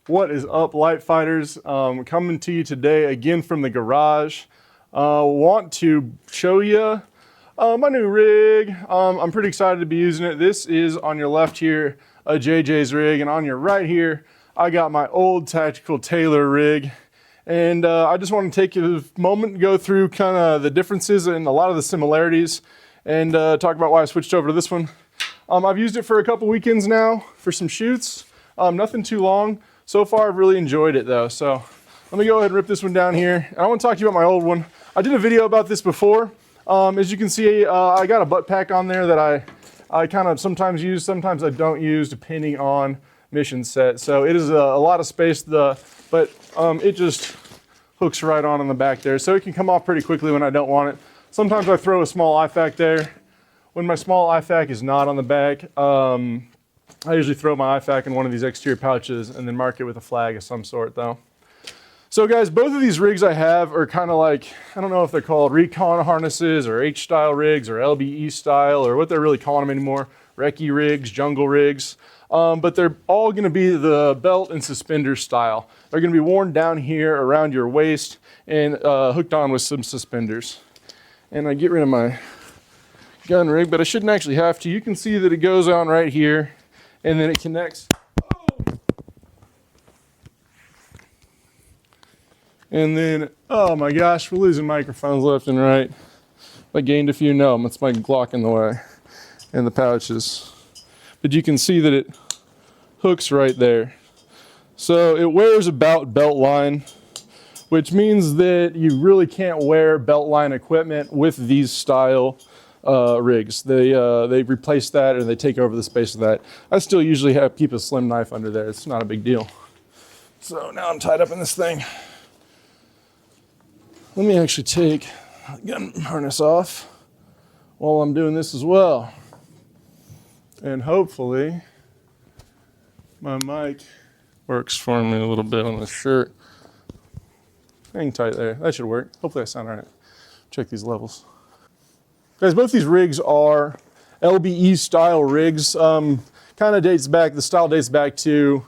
What is up, Lightfighters? Coming to you today again from the garage. Want to show you my new rig. I'm pretty excited to be using it. This is on your left here, a JJ's rig, and on your right here, I got my old tactical Taylor rig. And I just want to take a moment to go through kind of the differences and a lot of the similarities and talk about why I switched over to this one. I've used it for a couple weekends now for some shoots. Nothing too long. So far, I've really enjoyed it though. So let me go ahead and rip this one down here. And I want to talk to you about my old one. I did a video about this before. As you can see, I got a butt pack on there that I kind of sometimes use, sometimes I don't use, depending on mission set. So it is a lot of space, but it just hooks right on in the back there. So it can come off pretty quickly when I don't want it. Sometimes I throw a small IFAK there. When my small IFAK is not on the back, I usually throw my IFAK in one of these exterior pouches and then mark it with a flag of some sort though. So guys, both of these rigs I have are kind of like, I don't know if they're called recon harnesses or H-style rigs or LBE style or what they're really calling them anymore. Recce rigs, jungle rigs. But they're all going to be the belt and suspender style. They're going to be worn down here around your waist and hooked on with some suspenders. And I get rid of my gun rig, but I shouldn't actually have to. You can see that it goes on right here and then it connects. And then, oh my gosh, we're losing microphones left and right. I gained a few, no, it's my Glock in the way and the pouches. But you can see that it hooks right there. So it wears about belt line, which means that you really can't wear belt line equipment with these style rigs. They replace that or they take over the space of that. I still usually keep a slim knife under there. It's not a big deal. So now I'm tied up in this thing. Let me actually take the gun harness off while I'm doing this as well. And hopefully my mic works for me a little bit on the shirt. Hang tight there. That should work. Hopefully I sound all right. Check these levels. Guys, both these rigs are LBE style rigs. Kind of dates back, the style dates back to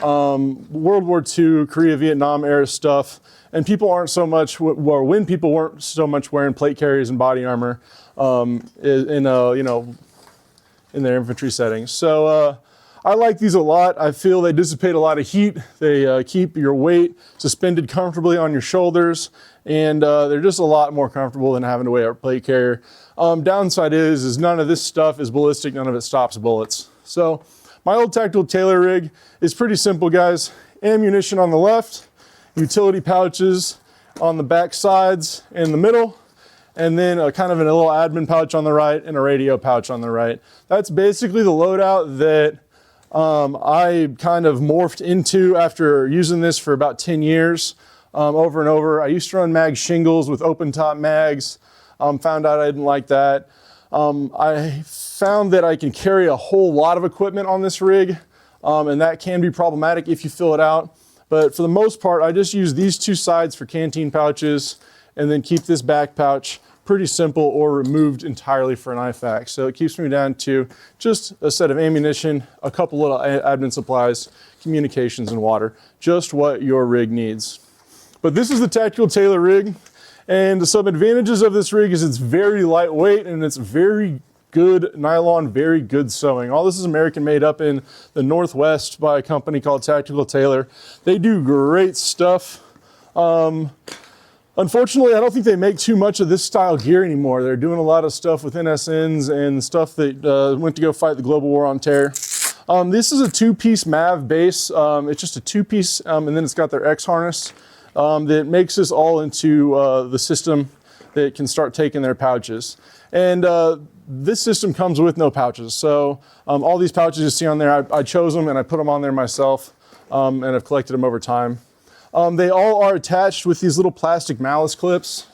World War II, Korea, Vietnam era stuff. And people aren't so much, or when people weren't so much wearing plate carriers and body armor in their infantry settings. So I like these a lot. I feel they dissipate a lot of heat. They keep your weight suspended comfortably on your shoulders, and they're just a lot more comfortable than having to wear a plate carrier. Downside is none of this stuff is ballistic, none of it stops bullets. So my old tactical Taylor rig is pretty simple, guys. Ammunition on the left, utility pouches on the back sides and the middle, and then kind of a little admin pouch on the right and a radio pouch on the right. That's basically the loadout that I kind of morphed into after using this for about 10 years over and over. I used to run mag shingles with open top mags. Found out I didn't like that. I found that I can carry a whole lot of equipment on this rig, and that can be problematic if you fill it out. But for the most part, I just use these two sides for canteen pouches and then keep this back pouch pretty simple or removed entirely for an IFAK. So it keeps me down to just a set of ammunition, a couple little admin supplies, communications, and water. Just what your rig needs. But this is the tactical Taylor rig. And some advantages of this rig is it's very lightweight and it's very good nylon, very good sewing. All this is American made up in the Northwest by a company called Tactical Taylor. They do great stuff. Unfortunately, I don't think they make too much of this style gear anymore. They're doing a lot of stuff with NSNs and stuff that went to go fight the global war on terror. This is a two-piece MAV base. It's just a two-piece, and then it's got their X harness that makes this all into the system that can start taking their pouches. And this system comes with no pouches. So all these pouches you see on there, I chose them and I put them on there myself, and I've collected them over time. They all are attached with these little plastic malice clips,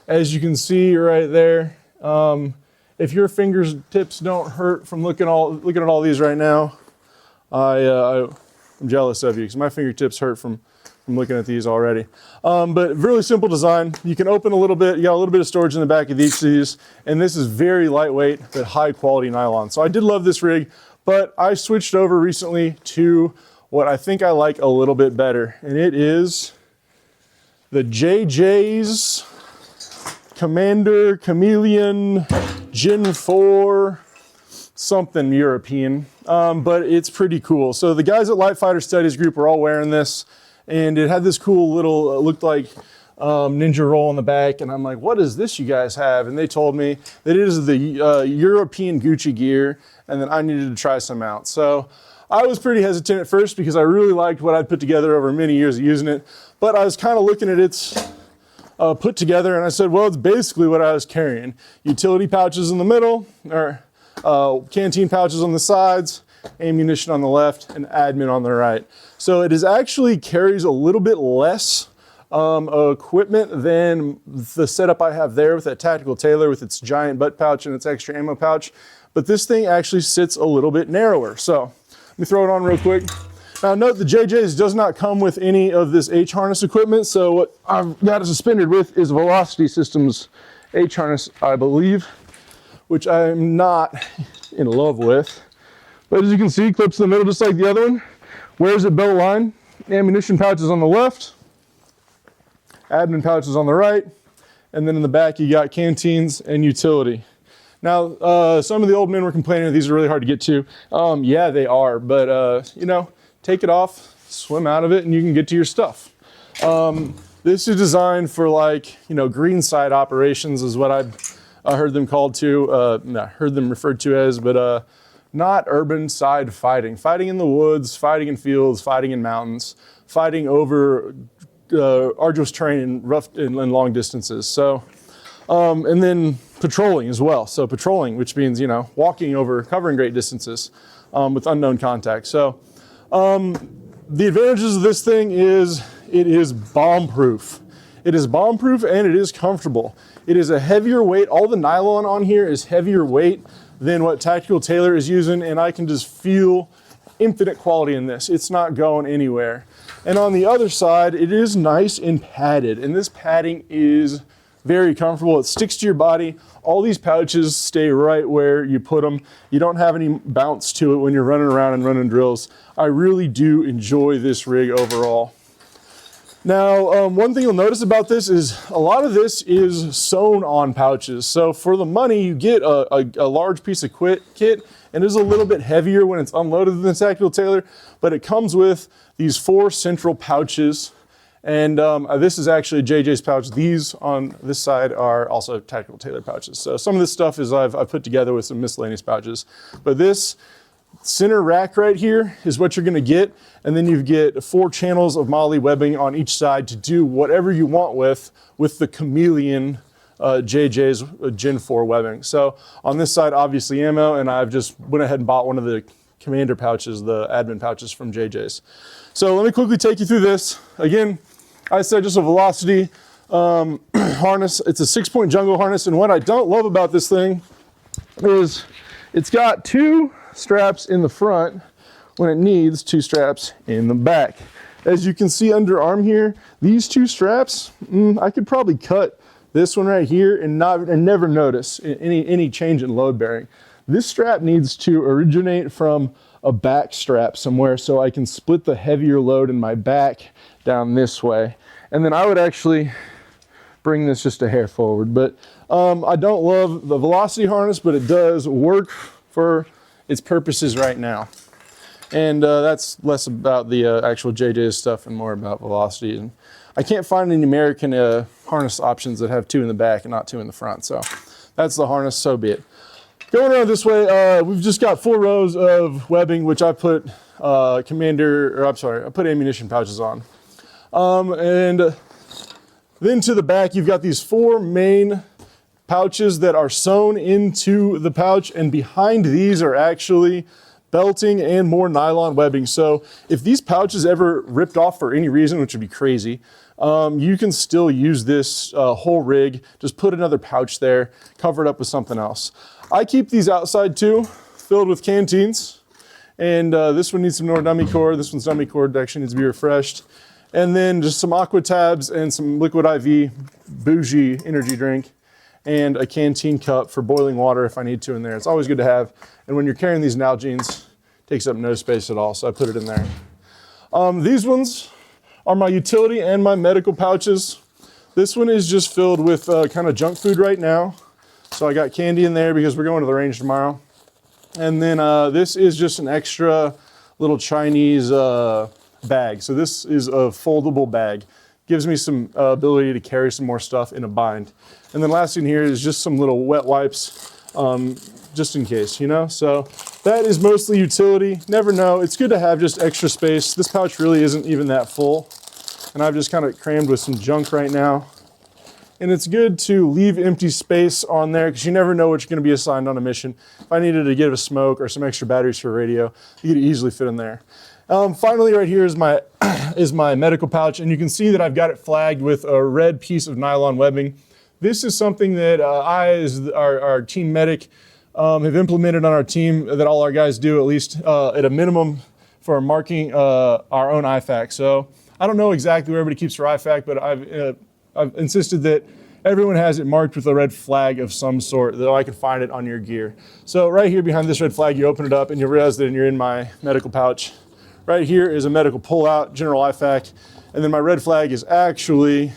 as you can see right there. If your fingertips don't hurt from looking at all these right now, I'm jealous of you because my fingertips hurt from looking at these already. But really simple design. You can open a little bit, you got a little bit of storage in the back of each of these, and this is very lightweight but high quality nylon. So I did love this rig, but I switched over recently to what I think I like a little bit better, and it is the JJ's Commander Chameleon Gen 4 something European, but it's pretty cool. So the guys at Lightfighter Studies Group are all wearing this, and it had this cool little, looked like ninja roll on the back, and I'm like, what is this you guys have? And they told me that it is the European Gucci gear, and that I needed to try some out. So I was pretty hesitant at first because I really liked what I'd put together over many years of using it, but I was kind of looking at its put together, and I said, well, it's basically what I was carrying. Utility pouches in the middle, or canteen pouches on the sides, ammunition on the left, and admin on the right. So it is actually carries a little bit less equipment than the setup I have there with that tactical tailor with its giant butt pouch and its extra ammo pouch. But this thing actually sits a little bit narrower. So let me throw it on real quick. Now note the JJ's does not come with any of this H-harness equipment. So what I've got it suspended with is Velocity Systems H-harness, I believe, which I'm not in love with. But as you can see, clips in the middle just like the other one. Wears it belt line. Ammunition pouches on the left. Admin pouches on the right. And then in the back you got canteens and utility. Now, some of the old men were complaining that these are really hard to get to. Yeah, they are, but you know, take it off, swim out of it, and you can get to your stuff. This is designed for, like, you know, green side operations is what I heard them called to, heard them referred to as, but not urban side fighting. Fighting in the woods, fighting in fields, fighting in mountains, fighting over arduous terrain and rough and long distances. So, and then patrolling as well. So patrolling, which means, you know, walking over, covering great distances with unknown contact. So the advantages of this thing is it is bomb-proof. It is bomb-proof and it is comfortable. It is a heavier weight. All the nylon on here is heavier weight than what Tactical Tailor is using, and I can just feel infinite quality in this. It's not going anywhere. And on the other side, it is nice and padded, and this padding is very comfortable. It sticks to your body. All these pouches stay right where you put them. You don't have any bounce to it when you're running around and running drills. I really do enjoy this rig overall. Now, one thing you'll notice about this is a lot of this is sewn on pouches. So for the money, you get a large piece of kit, and it is a little bit heavier when it's unloaded than the Tactical Tailor, but it comes with these 4 central pouches. And this is actually a JJ's pouch. These on this side are also Tactical Tailor pouches. So some of this stuff is I've put together with some miscellaneous pouches. But this center rack right here is what you're gonna get. And then you get 4 channels of moly webbing on each side to do whatever you want with the Chameleon JJ's Gen 4 webbing. So on this side, obviously ammo, and I've just went ahead and bought one of the commander pouches, the admin pouches from JJ's. So let me quickly take you through this. Again, I said just a Velocity harness. It's a 6-point jungle harness, and what I don't love about this thing is it's got 2 straps in the front when it needs 2 straps in the back. As you can see underarm here, these 2 straps, I could probably cut this one right here and never notice any change in load bearing. This strap needs to originate from a back strap somewhere so I can split the heavier load in my back down this way. And then I would actually bring this just a hair forward. But I don't love the Velocity harness, but it does work for its purposes right now. And that's less about the actual JJ stuff and more about Velocity. And I can't find any American harness options that have 2 in the back and not 2 in the front. So that's the harness, so be it. Going around this way, we've just got 4 rows of webbing, which I put I put ammunition pouches on. And then to the back, you've got these 4 main pouches that are sewn into the pouch, and behind these are actually belting and more nylon webbing. So if these pouches ever ripped off for any reason, which would be crazy, you can still use this whole rig, just put another pouch there, cover it up with something else. I keep these outside too, filled with canteens. And this one needs some more dummy core. This one's dummy core, actually needs to be refreshed. And then just some aqua tabs and some liquid IV, bougie energy drink, and a canteen cup for boiling water if I need to in there. It's always good to have. And when you're carrying these Nalgene's, it takes up no space at all, so I put it in there. These ones are my utility and my medical pouches. This one is just filled with kind of junk food right now. So I got candy in there because we're going to the range tomorrow. And then this is just an extra little Chinese bag. So this is a foldable bag. Gives me some ability to carry some more stuff in a bind. And then last in here is just some little wet wipes, just in case, you know? So that is mostly utility. Never know, it's good to have just extra space. This pouch really isn't even that full. And I've just kind of crammed with some junk right now. And it's good to leave empty space on there because you never know what you're going to be assigned on a mission. If I needed to get a smoke or some extra batteries for a radio, you could easily fit in there. Finally, right here is my medical pouch, and you can see that I've got it flagged with a red piece of nylon webbing. This is something that I, as our team medic, have implemented on our team, that all our guys do, at least at a minimum, for marking our own IFAC. So I don't know exactly where everybody keeps their IFAC, but I've insisted that everyone has it marked with a red flag of some sort, that I can find it on your gear. So right here behind this red flag, you open it up and you'll realize that you're in my medical pouch. Right here is a medical pullout, general IFAC, and then my red flag is actually,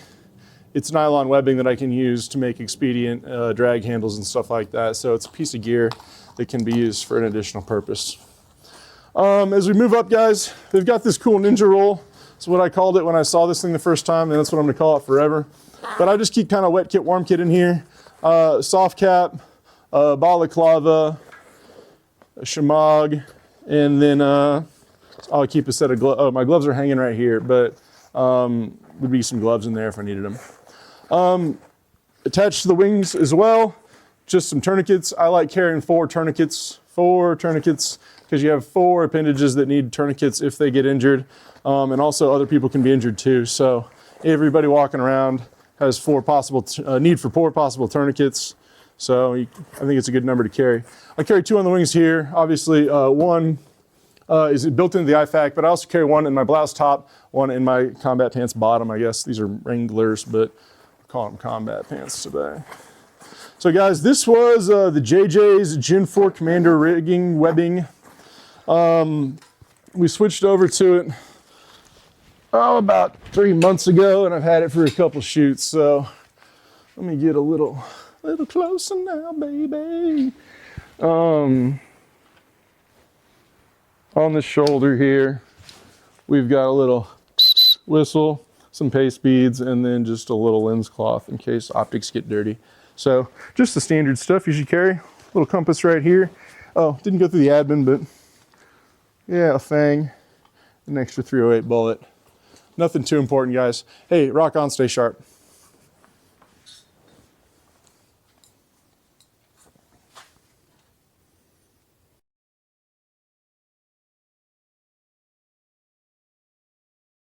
it's nylon webbing that I can use to make expedient drag handles and stuff like that. So it's a piece of gear that can be used for an additional purpose. As we move up, guys, they've got this cool ninja roll. That's what I called it when I saw this thing the first time, and that's what I'm gonna call it forever. But I just keep kind of wet kit, warm kit in here. Soft cap, balaclava, a shemagh, and then I'll keep a set of gloves. Oh, my gloves are hanging right here, but would be some gloves in there if I needed them. Attached to the wings as well, just some tourniquets. I like carrying four tourniquets, because you have 4 appendages that need tourniquets if they get injured. And also other people can be injured too. So everybody walking around has need for 4 possible tourniquets. So I think it's a good number to carry. I carry 2 on the wings here. Obviously, one is built into the IFAC, but I also carry 1 in my blouse top, 1 in my combat pants bottom. I guess these are Wranglers, but I'll call them combat pants today. So guys, this was the JJ's Gen 4 Commander rigging webbing. We switched over to it about 3 months ago, and I've had it for a couple shoots. So let me get a little closer now, baby. On the shoulder here, we've got a little whistle, some paste beads, and then just a little lens cloth in case optics get dirty. So just the standard stuff you should carry. Little compass right here. Oh, didn't go through the admin, but yeah, a fang, an extra .308 bullet. Nothing too important, guys. Hey, rock on, stay sharp.